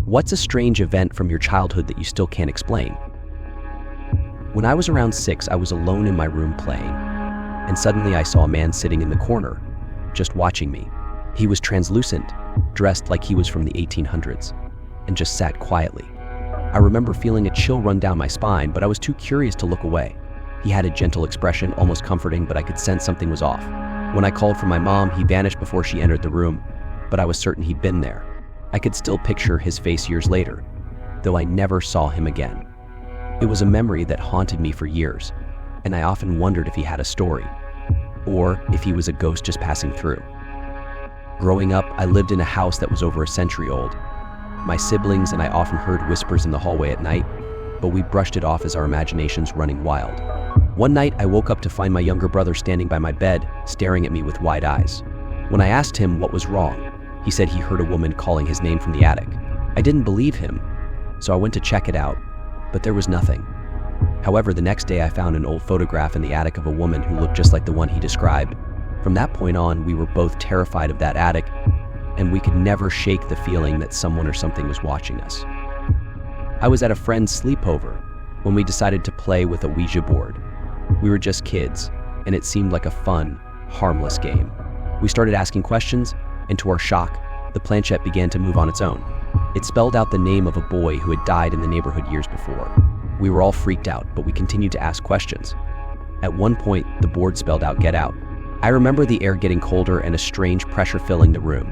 What's a strange event from your childhood that you still can't explain? When I was around 6, I was alone in my room playing, and suddenly I saw a man sitting in the corner, just watching me. He was translucent, dressed like he was from the 1800s, and just sat quietly. I remember feeling a chill run down my spine, but I was too curious to look away. He had a gentle expression, almost comforting, but I could sense something was off. When I called for my mom, he vanished before she entered the room, but I was certain he'd been there. I could still picture his face years later, though I never saw him again. It was a memory that haunted me for years, and I often wondered if he had a story, or if he was a ghost just passing through. Growing up, I lived in a house that was over a century old. My siblings and I often heard whispers in the hallway at night, but we brushed it off as our imaginations running wild. One night, I woke up to find my younger brother standing by my bed, staring at me with wide eyes. When I asked him what was wrong, he said he heard a woman calling his name from the attic. I didn't believe him, so I went to check it out, but there was nothing. However, the next day I found an old photograph in the attic of a woman who looked just like the one he described. From that point on, we were both terrified of that attic, and we could never shake the feeling that someone or something was watching us. I was at a friend's sleepover when we decided to play with a Ouija board. We were just kids, and it seemed like a fun, harmless game. We started asking questions, and to our shock, the planchette began to move on its own. It spelled out the name of a boy who had died in the neighborhood years before. We were all freaked out, but we continued to ask questions. At one point, the board spelled out "Get out." I remember the air getting colder and a strange pressure filling the room.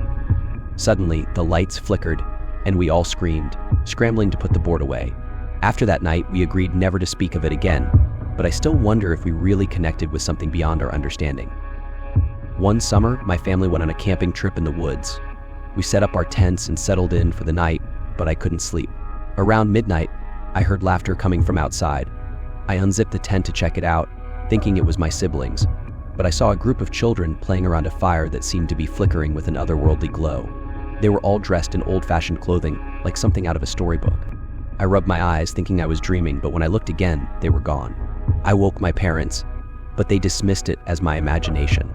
Suddenly, the lights flickered, and we all screamed, scrambling to put the board away. After that night, we agreed never to speak of it again, but I still wonder if we really connected with something beyond our understanding. One summer, my family went on a camping trip in the woods. We set up our tents and settled in for the night, but I couldn't sleep. Around midnight, I heard laughter coming from outside. I unzipped the tent to check it out, thinking it was my siblings, but I saw a group of children playing around a fire that seemed to be flickering with an otherworldly glow. They were all dressed in old-fashioned clothing, like something out of a storybook. I rubbed my eyes, thinking I was dreaming, but when I looked again, they were gone. I woke my parents, but they dismissed it as my imagination.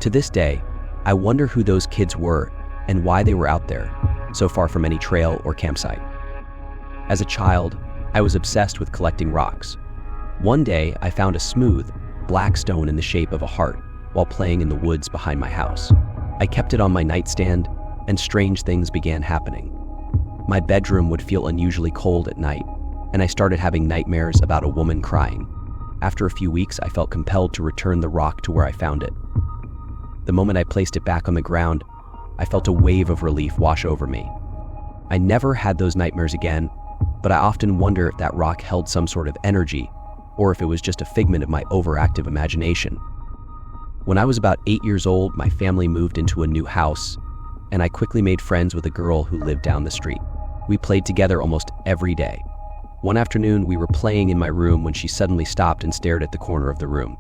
To this day, I wonder who those kids were and why they were out there, so far from any trail or campsite. As a child, I was obsessed with collecting rocks. One day, I found a smooth, black stone in the shape of a heart while playing in the woods behind my house. I kept it on my nightstand, and strange things began happening. My bedroom would feel unusually cold at night, and I started having nightmares about a woman crying. After a few weeks, I felt compelled to return the rock to where I found it. The moment I placed it back on the ground, I felt a wave of relief wash over me. I never had those nightmares again, but I often wonder if that rock held some sort of energy, or if it was just a figment of my overactive imagination. When I was about 8 years old, my family moved into a new house, and I quickly made friends with a girl who lived down the street. We played together almost every day. One afternoon, we were playing in my room when she suddenly stopped and stared at the corner of the room.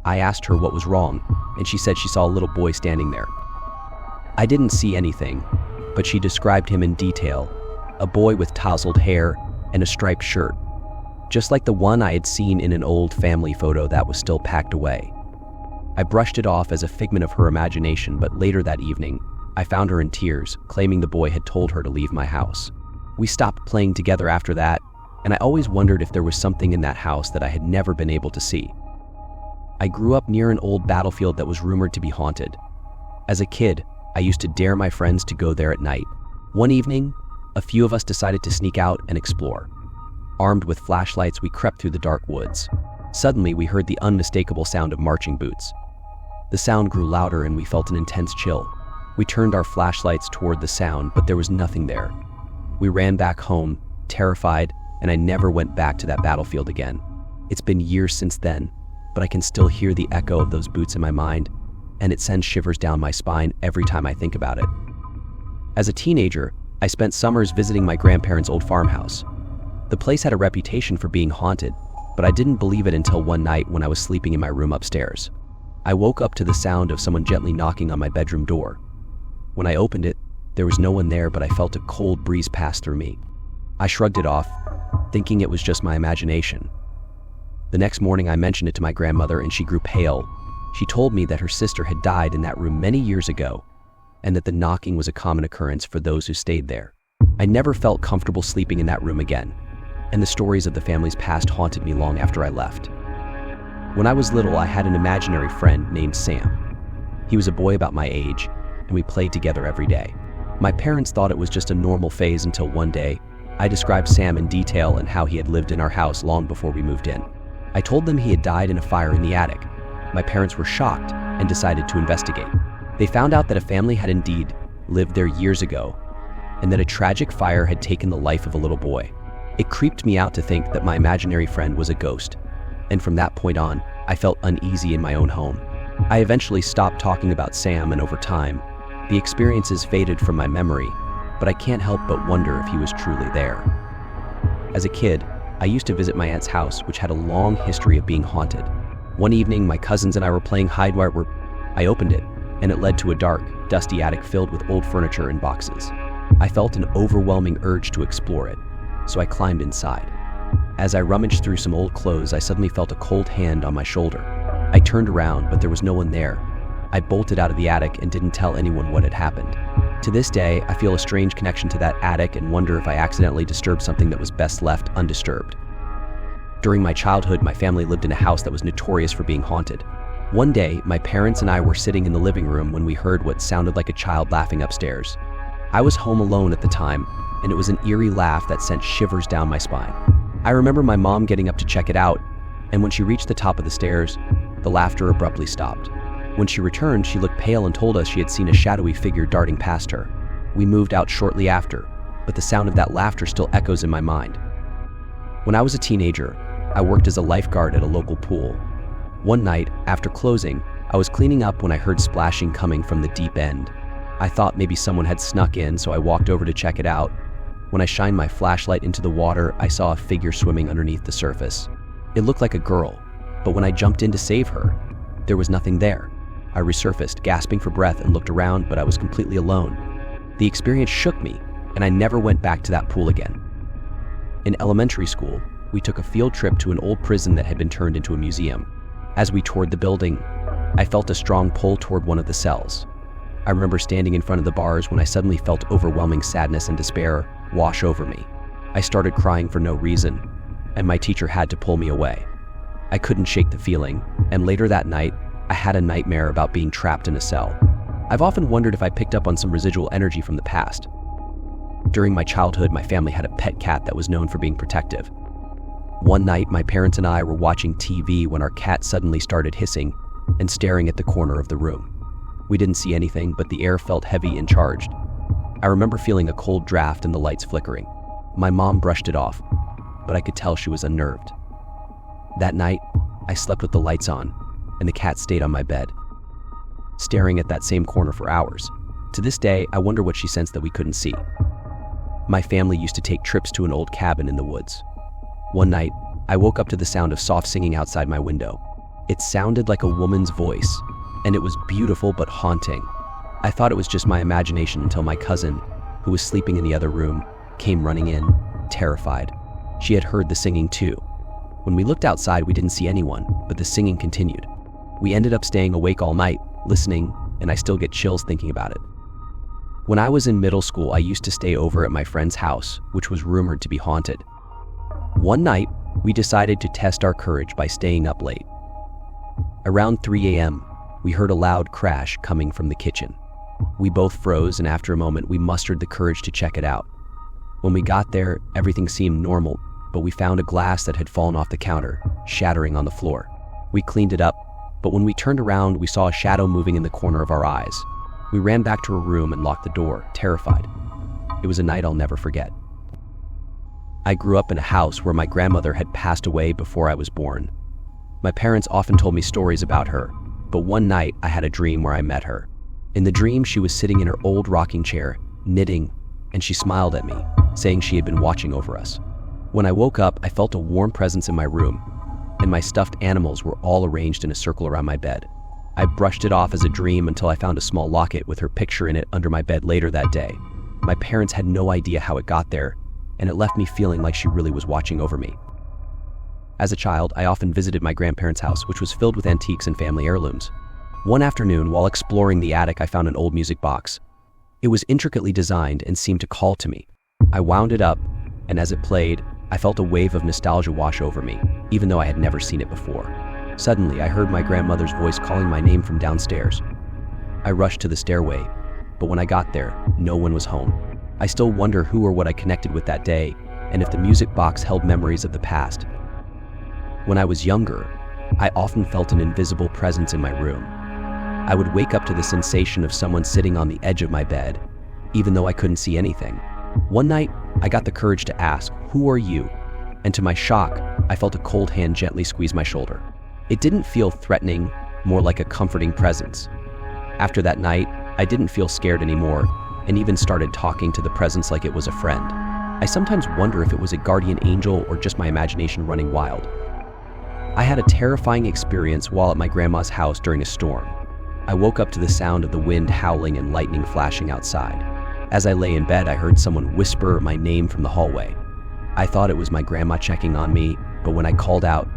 I asked her what was wrong, and she said she saw a little boy standing there. I didn't see anything, but she described him in detail, a boy with tousled hair and a striped shirt, just like the one I had seen in an old family photo that was still packed away. I brushed it off as a figment of her imagination, but later that evening, I found her in tears, claiming the boy had told her to leave my house. We stopped playing together after that, and I always wondered if there was something in that house that I had never been able to see. I grew up near an old battlefield that was rumored to be haunted. As a kid, I used to dare my friends to go there at night. One evening, a few of us decided to sneak out and explore. Armed with flashlights, we crept through the dark woods. Suddenly, we heard the unmistakable sound of marching boots. The sound grew louder and we felt an intense chill. We turned our flashlights toward the sound, but there was nothing there. We ran back home, terrified, and I never went back to that battlefield again. It's been years since then, but I can still hear the echo of those boots in my mind, and it sends shivers down my spine every time I think about it. As a teenager, I spent summers visiting my grandparents' old farmhouse. The place had a reputation for being haunted, but I didn't believe it until one night when I was sleeping in my room upstairs. I woke up to the sound of someone gently knocking on my bedroom door. When I opened it, there was no one there, but I felt a cold breeze pass through me. I shrugged it off, thinking it was just my imagination. The next morning, I mentioned it to my grandmother, and she grew pale. She told me that her sister had died in that room many years ago, and that the knocking was a common occurrence for those who stayed there. I never felt comfortable sleeping in that room again, and the stories of the family's past haunted me long after I left. When I was little, I had an imaginary friend named Sam. He was a boy about my age, and we played together every day. My parents thought it was just a normal phase until one day, I described Sam in detail and how he had lived in our house long before we moved in. I told them he had died in a fire in the attic. My parents were shocked and decided to investigate. They found out that a family had indeed lived there years ago, and that a tragic fire had taken the life of a little boy. It creeped me out to think that my imaginary friend was a ghost, and from that point on, I felt uneasy in my own home. I eventually stopped talking about Sam, and over time, the experiences faded from my memory, but I can't help but wonder if he was truly there. As a kid, I used to visit my aunt's house, which had a long history of being haunted. One evening, my cousins and I were playing hide where I opened it, and it led to a dark, dusty attic filled with old furniture and boxes. I felt an overwhelming urge to explore it, so I climbed inside. As I rummaged through some old clothes, I suddenly felt a cold hand on my shoulder. I turned around, but there was no one there. I bolted out of the attic and didn't tell anyone what had happened. To this day, I feel a strange connection to that attic and wonder if I accidentally disturbed something that was best left undisturbed. During my childhood, my family lived in a house that was notorious for being haunted. One day, my parents and I were sitting in the living room when we heard what sounded like a child laughing upstairs. I was home alone at the time, and it was an eerie laugh that sent shivers down my spine. I remember my mom getting up to check it out, and when she reached the top of the stairs, the laughter abruptly stopped. When she returned, she looked pale and told us she had seen a shadowy figure darting past her. We moved out shortly after, but the sound of that laughter still echoes in my mind. When I was a teenager, I worked as a lifeguard at a local pool. One night, after closing, I was cleaning up when I heard splashing coming from the deep end. I thought maybe someone had snuck in, so I walked over to check it out. When I shined my flashlight into the water, I saw a figure swimming underneath the surface. It looked like a girl, but when I jumped in to save her, there was nothing there. I resurfaced, gasping for breath, and looked around, but I was completely alone. The experience shook me, and I never went back to that pool again. In elementary school, we took a field trip to an old prison that had been turned into a museum. As we toured the building, I felt a strong pull toward one of the cells. I remember standing in front of the bars when I suddenly felt overwhelming sadness and despair wash over me. I started crying for no reason, and my teacher had to pull me away. I couldn't shake the feeling, and later that night, I had a nightmare about being trapped in a cell. I've often wondered if I picked up on some residual energy from the past. During my childhood, my family had a pet cat that was known for being protective. One night, my parents and I were watching TV when our cat suddenly started hissing and staring at the corner of the room. We didn't see anything, but the air felt heavy and charged. I remember feeling a cold draft and the lights flickering. My mom brushed it off, but I could tell she was unnerved. That night, I slept with the lights on, and the cat stayed on my bed, staring at that same corner for hours. To this day, I wonder what she sensed that we couldn't see. My family used to take trips to an old cabin in the woods. One night, I woke up to the sound of soft singing outside my window. It sounded like a woman's voice, and it was beautiful but haunting. I thought it was just my imagination until my cousin, who was sleeping in the other room, came running in, terrified. She had heard the singing too. When we looked outside, we didn't see anyone, but the singing continued. We ended up staying awake all night, listening, and I still get chills thinking about it. When I was in middle school, I used to stay over at my friend's house, which was rumored to be haunted. One night, we decided to test our courage by staying up late. Around 3 a.m., we heard a loud crash coming from the kitchen. We both froze, and after a moment, we mustered the courage to check it out. When we got there, everything seemed normal, but we found a glass that had fallen off the counter, shattering on the floor. We cleaned it up, but when we turned around, we saw a shadow moving in the corner of our eyes. We ran back to our room and locked the door, terrified. It was a night I'll never forget. I grew up in a house where my grandmother had passed away before I was born. My parents often told me stories about her, but one night I had a dream where I met her. In the dream, she was sitting in her old rocking chair, knitting, and she smiled at me, saying she had been watching over us. When I woke up, I felt a warm presence in my room, and my stuffed animals were all arranged in a circle around my bed. I brushed it off as a dream until I found a small locket with her picture in it under my bed later that day. My parents had no idea how it got there, and it left me feeling like she really was watching over me. As a child, I often visited my grandparents' house, which was filled with antiques and family heirlooms. One afternoon, while exploring the attic, I found an old music box. It was intricately designed and seemed to call to me. I wound it up, and as it played, I felt a wave of nostalgia wash over me, even though I had never seen it before. Suddenly, I heard my grandmother's voice calling my name from downstairs. I rushed to the stairway, but when I got there, no one was home. I still wonder who or what I connected with that day, and if the music box held memories of the past. When I was younger, I often felt an invisible presence in my room. I would wake up to the sensation of someone sitting on the edge of my bed, even though I couldn't see anything. One night, I got the courage to ask, "Who are you?" And to my shock, I felt a cold hand gently squeeze my shoulder. It didn't feel threatening, more like a comforting presence. After that night, I didn't feel scared anymore, and even started talking to the presence like it was a friend. I sometimes wonder if it was a guardian angel or just my imagination running wild. I had a terrifying experience while at my grandma's house during a storm. I woke up to the sound of the wind howling and lightning flashing outside. As I lay in bed, I heard someone whisper my name from the hallway. I thought it was my grandma checking on me, but when I called out,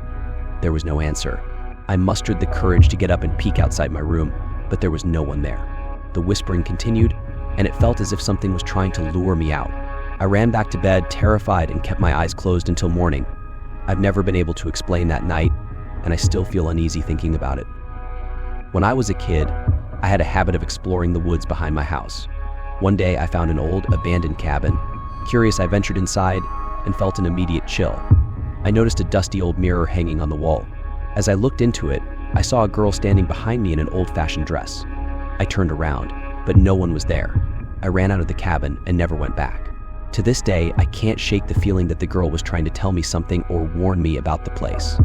there was no answer. I mustered the courage to get up and peek outside my room, but there was no one there. The whispering continued, and it felt as if something was trying to lure me out. I ran back to bed, terrified, and kept my eyes closed until morning. I've never been able to explain that night, and I still feel uneasy thinking about it. When I was a kid, I had a habit of exploring the woods behind my house. One day, I found an old, abandoned cabin. Curious, I ventured inside and felt an immediate chill. I noticed a dusty old mirror hanging on the wall. As I looked into it, I saw a girl standing behind me in an old-fashioned dress. I turned around, but no one was there. I ran out of the cabin and never went back. To this day, I can't shake the feeling that the girl was trying to tell me something or warn me about the place.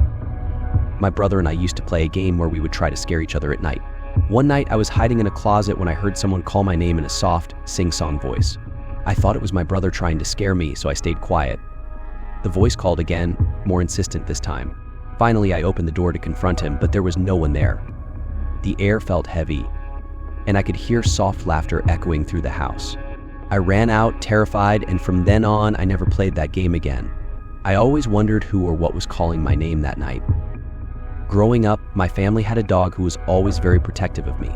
My brother and I used to play a game where we would try to scare each other at night. One night, I was hiding in a closet when I heard someone call my name in a soft, sing-song voice. I thought it was my brother trying to scare me, so I stayed quiet. The voice called again, more insistent this time. Finally, I opened the door to confront him, but there was no one there. The air felt heavy, and I could hear soft laughter echoing through the house. I ran out, terrified, and from then on, I never played that game again. I always wondered who or what was calling my name that night. Growing up, my family had a dog who was always very protective of me.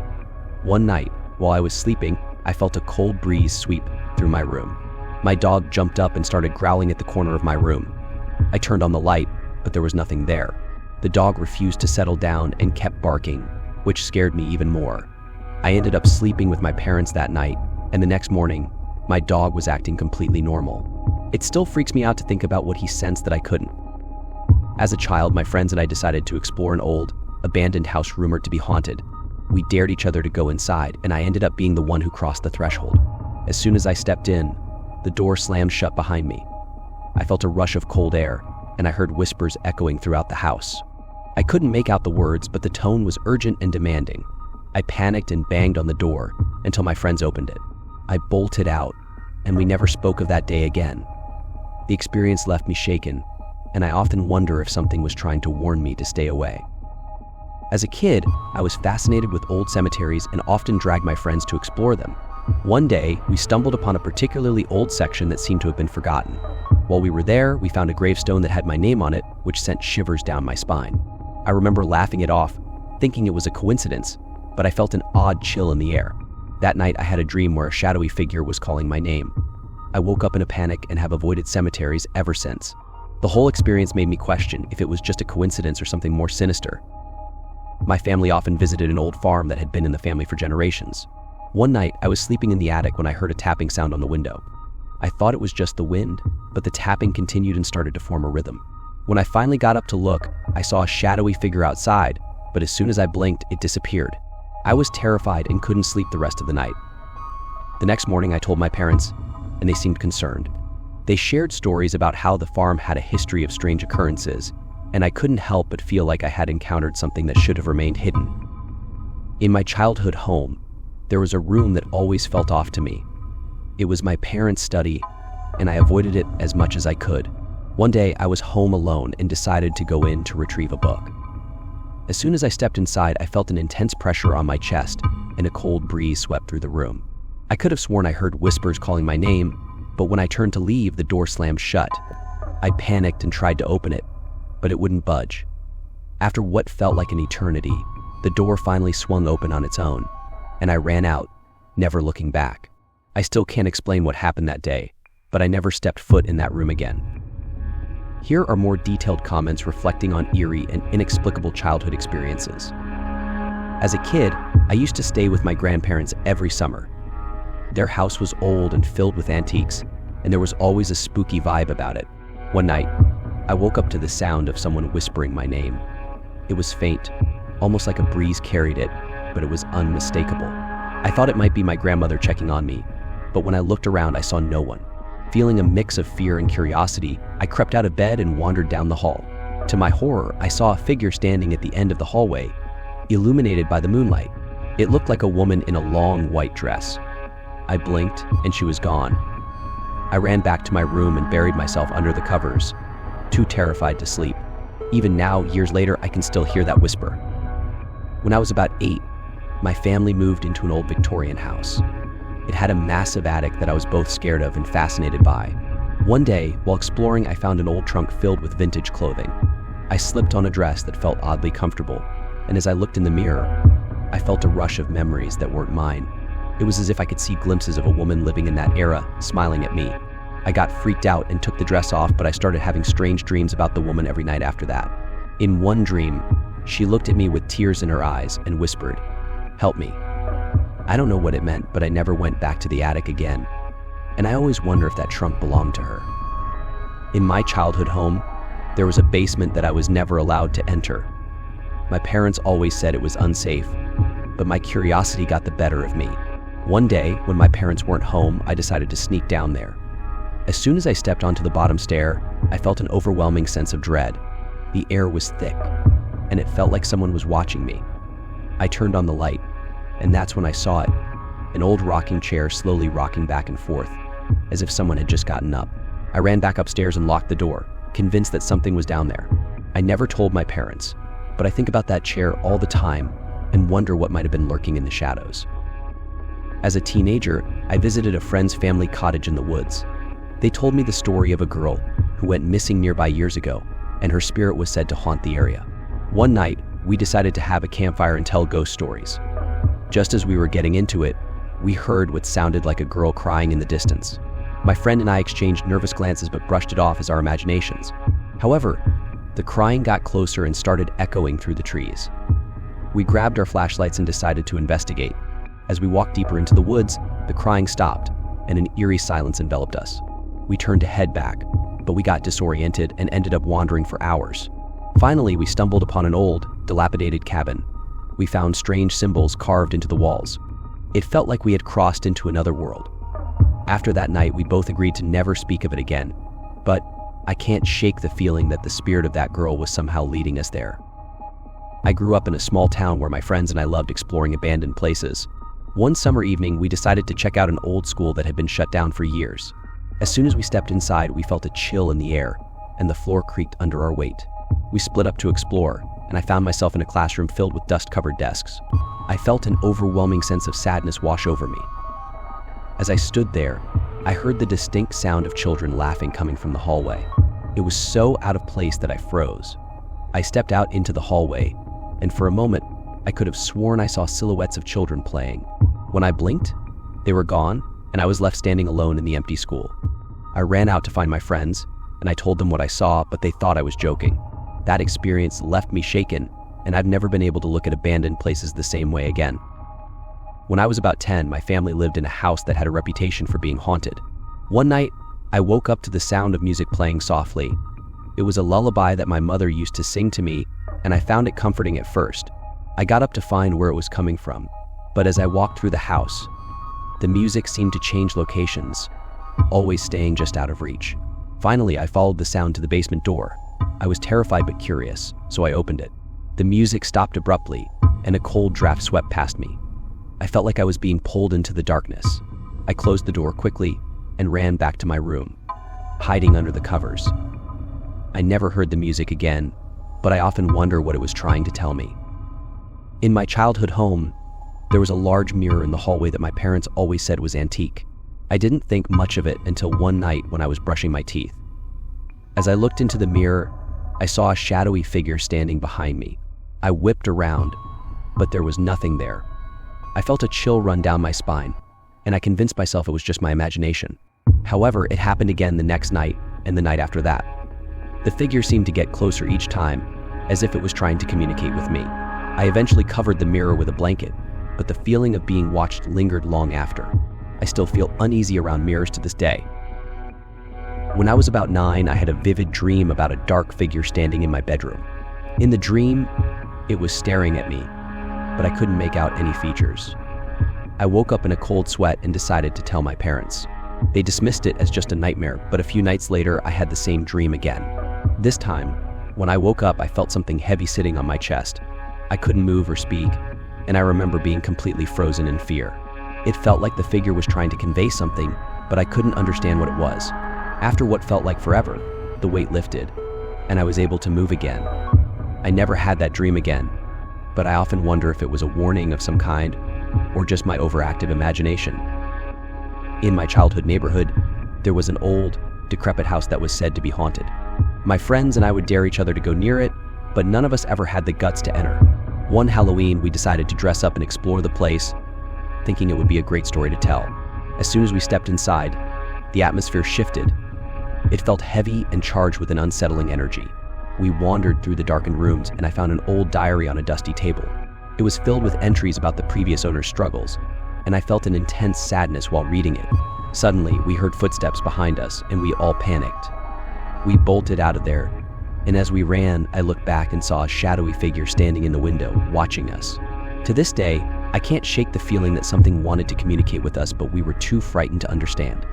One night, while I was sleeping, I felt a cold breeze sweep through my room. My dog jumped up and started growling at the corner of my room. I turned on the light, but there was nothing there. The dog refused to settle down and kept barking, which scared me even more. I ended up sleeping with my parents that night, and the next morning, my dog was acting completely normal. It still freaks me out to think about what he sensed that I couldn't. As a child, my friends and I decided to explore an old, abandoned house rumored to be haunted. We dared each other to go inside, and I ended up being the one who crossed the threshold. As soon as I stepped in, the door slammed shut behind me. I felt a rush of cold air, and I heard whispers echoing throughout the house. I couldn't make out the words, but the tone was urgent and demanding. I panicked and banged on the door until my friends opened it. I bolted out, and we never spoke of that day again. The experience left me shaken, and I often wonder if something was trying to warn me to stay away. As a kid, I was fascinated with old cemeteries and often dragged my friends to explore them. One day, we stumbled upon a particularly old section that seemed to have been forgotten. While we were there, we found a gravestone that had my name on it, which sent shivers down my spine. I remember laughing it off, thinking it was a coincidence, but I felt an odd chill in the air. That night, I had a dream where a shadowy figure was calling my name. I woke up in a panic and have avoided cemeteries ever since. The whole experience made me question if it was just a coincidence or something more sinister. My family often visited an old farm that had been in the family for generations. One night, I was sleeping in the attic when I heard a tapping sound on the window. I thought it was just the wind, but the tapping continued and started to form a rhythm. When I finally got up to look, I saw a shadowy figure outside, but as soon as I blinked, it disappeared. I was terrified and couldn't sleep the rest of the night. The next morning, I told my parents, and they seemed concerned. They shared stories about how the farm had a history of strange occurrences, and I couldn't help but feel like I had encountered something that should have remained hidden. In my childhood home, there was a room that always felt off to me. It was my parents' study, and I avoided it as much as I could. One day, I was home alone and decided to go in to retrieve a book. As soon as I stepped inside, I felt an intense pressure on my chest, and a cold breeze swept through the room. I could have sworn I heard whispers calling my name, but when I turned to leave, the door slammed shut. I panicked and tried to open it, but it wouldn't budge. After what felt like an eternity, the door finally swung open on its own, and I ran out, never looking back. I still can't explain what happened that day, but I never stepped foot in that room again. Here are more detailed comments reflecting on eerie and inexplicable childhood experiences. As a kid, I used to stay with my grandparents every summer. Their house was old and filled with antiques, and there was always a spooky vibe about it. One night, I woke up to the sound of someone whispering my name. It was faint, almost like a breeze carried it, but it was unmistakable. I thought it might be my grandmother checking on me, but when I looked around, I saw no one. Feeling a mix of fear and curiosity, I crept out of bed and wandered down the hall. To my horror, I saw a figure standing at the end of the hallway, illuminated by the moonlight. It looked like a woman in a long white dress. I blinked, and she was gone. I ran back to my room and buried myself under the covers, too terrified to sleep. Even now, years later, I can still hear that whisper. When I was about 8, my family moved into an old Victorian house. It had a massive attic that I was both scared of and fascinated by. One day, while exploring, I found an old trunk filled with vintage clothing. I slipped on a dress that felt oddly comfortable, and as I looked in the mirror, I felt a rush of memories that weren't mine. It was as if I could see glimpses of a woman living in that era, smiling at me. I got freaked out and took the dress off, but I started having strange dreams about the woman every night after that. In one dream, she looked at me with tears in her eyes and whispered, "Help me." I don't know what it meant, but I never went back to the attic again, and I always wonder if that trunk belonged to her. In my childhood home, there was a basement that I was never allowed to enter. My parents always said it was unsafe, but my curiosity got the better of me. One day, when my parents weren't home, I decided to sneak down there. As soon as I stepped onto the bottom stair, I felt an overwhelming sense of dread. The air was thick, and it felt like someone was watching me. I turned on the light, and that's when I saw it, an old rocking chair slowly rocking back and forth, as if someone had just gotten up. I ran back upstairs and locked the door, convinced that something was down there. I never told my parents, but I think about that chair all the time and wonder what might have been lurking in the shadows. As a teenager, I visited a friend's family cottage in the woods. They told me the story of a girl who went missing nearby years ago, and her spirit was said to haunt the area. One night, we decided to have a campfire and tell ghost stories. Just as we were getting into it, we heard what sounded like a girl crying in the distance. My friend and I exchanged nervous glances but brushed it off as our imaginations. However, the crying got closer and started echoing through the trees. We grabbed our flashlights and decided to investigate. As we walked deeper into the woods, the crying stopped, and an eerie silence enveloped us. We turned to head back, but we got disoriented and ended up wandering for hours. Finally, we stumbled upon an old, dilapidated cabin. We found strange symbols carved into the walls. It felt like we had crossed into another world. After that night, we both agreed to never speak of it again, but I can't shake the feeling that the spirit of that girl was somehow leading us there. I grew up in a small town where my friends and I loved exploring abandoned places. One summer evening, we decided to check out an old school that had been shut down for years. As soon as we stepped inside, we felt a chill in the air, and the floor creaked under our weight. We split up to explore, and I found myself in a classroom filled with dust-covered desks. I felt an overwhelming sense of sadness wash over me. As I stood there, I heard the distinct sound of children laughing coming from the hallway. It was so out of place that I froze. I stepped out into the hallway, and for a moment, I could have sworn I saw silhouettes of children playing. When I blinked, they were gone, and I was left standing alone in the empty school. I ran out to find my friends, and I told them what I saw, but they thought I was joking. That experience left me shaken, and I've never been able to look at abandoned places the same way again. When I was about 10, my family lived in a house that had a reputation for being haunted. One night, I woke up to the sound of music playing softly. It was a lullaby that my mother used to sing to me, and I found it comforting at first. I got up to find where it was coming from, but as I walked through the house, the music seemed to change locations, always staying just out of reach. Finally, I followed the sound to the basement door. I was terrified but curious, so I opened it. The music stopped abruptly, and a cold draft swept past me. I felt like I was being pulled into the darkness. I closed the door quickly and ran back to my room, hiding under the covers. I never heard the music again, but I often wonder what it was trying to tell me. In my childhood home, there was a large mirror in the hallway that my parents always said was antique. I didn't think much of it until one night when I was brushing my teeth. As I looked into the mirror, I saw a shadowy figure standing behind me. I whipped around, but there was nothing there. I felt a chill run down my spine, and I convinced myself it was just my imagination. However, it happened again the next night and the night after that. The figure seemed to get closer each time, as if it was trying to communicate with me. I eventually covered the mirror with a blanket, but the feeling of being watched lingered long after. I still feel uneasy around mirrors to this day. When I was about 9, I had a vivid dream about a dark figure standing in my bedroom. In the dream, it was staring at me, but I couldn't make out any features. I woke up in a cold sweat and decided to tell my parents. They dismissed it as just a nightmare, but a few nights later, I had the same dream again. This time, when I woke up, I felt something heavy sitting on my chest. I couldn't move or speak, and I remember being completely frozen in fear. It felt like the figure was trying to convey something, but I couldn't understand what it was. After what felt like forever, the weight lifted, and I was able to move again. I never had that dream again, but I often wonder if it was a warning of some kind, or just my overactive imagination. In my childhood neighborhood, there was an old, decrepit house that was said to be haunted. My friends and I would dare each other to go near it, but none of us ever had the guts to enter. One Halloween, we decided to dress up and explore the place, thinking it would be a great story to tell. As soon as we stepped inside, the atmosphere shifted. It felt heavy and charged with an unsettling energy. We wandered through the darkened rooms, and I found an old diary on a dusty table. It was filled with entries about the previous owner's struggles, and I felt an intense sadness while reading it. Suddenly, we heard footsteps behind us, and we all panicked. We bolted out of there, and as we ran, I looked back and saw a shadowy figure standing in the window, watching us. To this day, I can't shake the feeling that something wanted to communicate with us, but we were too frightened to understand.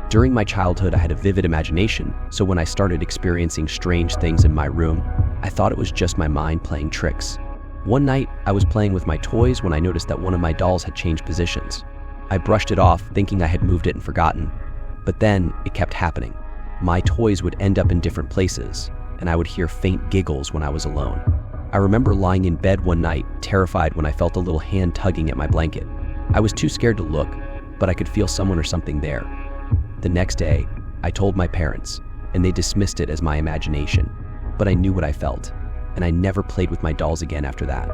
During my childhood, I had a vivid imagination, so when I started experiencing strange things in my room, I thought it was just my mind playing tricks. One night, I was playing with my toys when I noticed that one of my dolls had changed positions. I brushed it off, thinking I had moved it and forgotten, but then it kept happening. My toys would end up in different places, and I would hear faint giggles when I was alone. I remember lying in bed one night, terrified when I felt a little hand tugging at my blanket. I was too scared to look, but I could feel someone or something there. The next day, I told my parents, and they dismissed it as my imagination, but I knew what I felt, and I never played with my dolls again after that.